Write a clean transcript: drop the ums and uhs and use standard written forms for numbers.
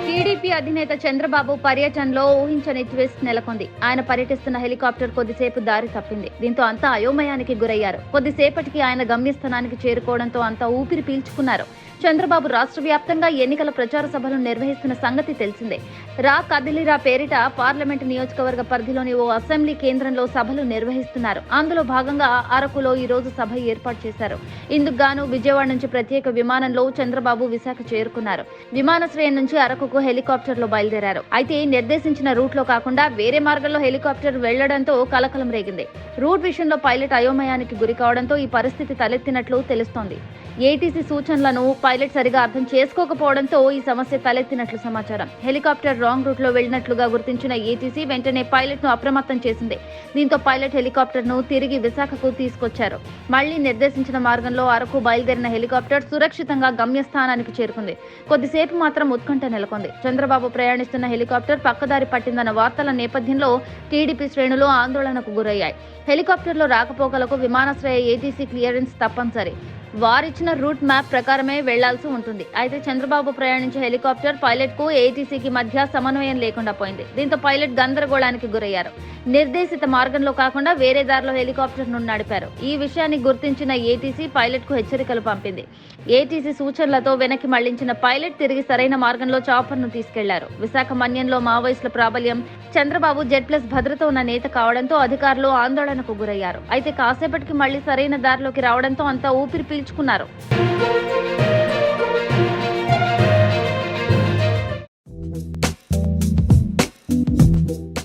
TDP అధినేత చంద్రబాబు పర్యటనలో ఊహించని ట్విస్ట్ నెలకొంది. ఆయన పర్యటిస్తున్న హెలికాప్టర్ కొద్దిసేపు దారి తప్పింది. దీంతో అంతా అయోమయానికి గురయ్యారు. కొద్దిసేపటికి ఆయన గమ్యస్థానానికి చేరుకోవడంతో అంతా ఊపిరి పీల్చుకున్నారు. చంద్రబాబు రాష్ట్ర వ్యాప్తంగా ఎన్నికల ప్రచార సభలు నిర్వహిస్తున్న సంగతి తెలిసిందే. రా కదిలిరా పేరిట పార్లమెంటు నియోజకవర్గ పరిధిలోని ఓ అసెంబ్లీ కేంద్రంలో సభలు నిర్వహిస్తున్నారు. అందులో భాగంగా అరకులో ఈ రోజు సభ ఏర్పాటు చేశారు. ఇందుకు గాను విజయవాడ నుంచి ప్రత్యేక విమానంలో చంద్రబాబు విశాఖ చేరుకున్నారు. విమానాశ్రయం నుంచి అరకుకు హెలికాప్టర్లో బయలుదేరారు. అయితే నిర్దేశించిన రూట్లో కాకుండా వేరే మార్గంలో హెలికాప్టర్ వెళ్లడంతో కలకలం రేగింది. రూట్ విషయంలో పైలట్ అయోమయానికి గురి కావడంతో ఈ పరిస్థితి తలెత్తినట్లు తెలుస్తోంది. ఏటీసీ సూచనలను పైలట్ సరిగా అర్థం చేసుకోకపోవడంతో ఈ సమస్య తలెత్తినట్లు సమాచారం. హెలికాప్టర్ రాంగ్ రూట్ లో వెళ్లినట్లుగా గుర్తించిన ఏటీసీ వెంటనే పైలట్ ను అప్రమత్తం చేసింది. దీంతో పైలట్ హెలికాప్టర్ ను తిరిగి విశాఖకు తీసుకొచ్చారు. మళ్లీ నిర్దేశించిన మార్గంలో అరకు బయలుదేరిన హెలికాప్టర్ సురక్షితంగా గమ్యస్థానానికి చేరుకుంది. కొద్దిసేపు మాత్రం ఉత్కంఠ నెలకొంది. చంద్రబాబు ప్రయాణిస్తున్న హెలికాప్టర్ పక్కదారి పట్టిందన్న వార్తల నేపథ్యంలో టీడీపీ శ్రేణులు ఆందోళనకు గురయ్యాయి. హెలికాప్టర్లో రాకపోకలకు విమానాశ్రయ ఏటీసీ క్లియరెన్స్ తప్పనిసరి. వారిచ్చిన రూట్ మ్యాప్ ప్రకారమే వెళ్లాల్సి ఉంటుంది. అయితే చంద్రబాబు ప్రయాణించే హెలికాప్టర్ పైలట్ కు ఏటీసీకి మధ్య సమన్వయం లేకుండా పోయింది. దీంతో పైలట్ గందరగోళానికి గురయ్యారు. నిర్దేశిత మార్గంలో కాకుండా వేరే దారిలో హెలికాప్టర్ ను నడిపారు. ఈ విషయాన్ని గుర్తించిన ఏటీసీ పైలట్ కు హెచ్చరికలు పంపింది. ఏటీసీ సూచనలతో వెనక్కి మళ్లించిన పైలట్ తిరిగి సరైన మార్గంలో చాపర్ ను తీసుకెళ్లారు. విశాఖ మన్యంలో మావోయిస్టుల ప్రాబల్యం, చంద్రబాబు జెడ్+ భద్రత ఉన్న నేత కావడంతో అధికారులు ఆందోళనకు గురయ్యారు. అయితే కాసేపటికి మళ్లీ సరైన దారిలోకి రావడంతో అంతా ఊపిరి పీల్చుకున్నారు.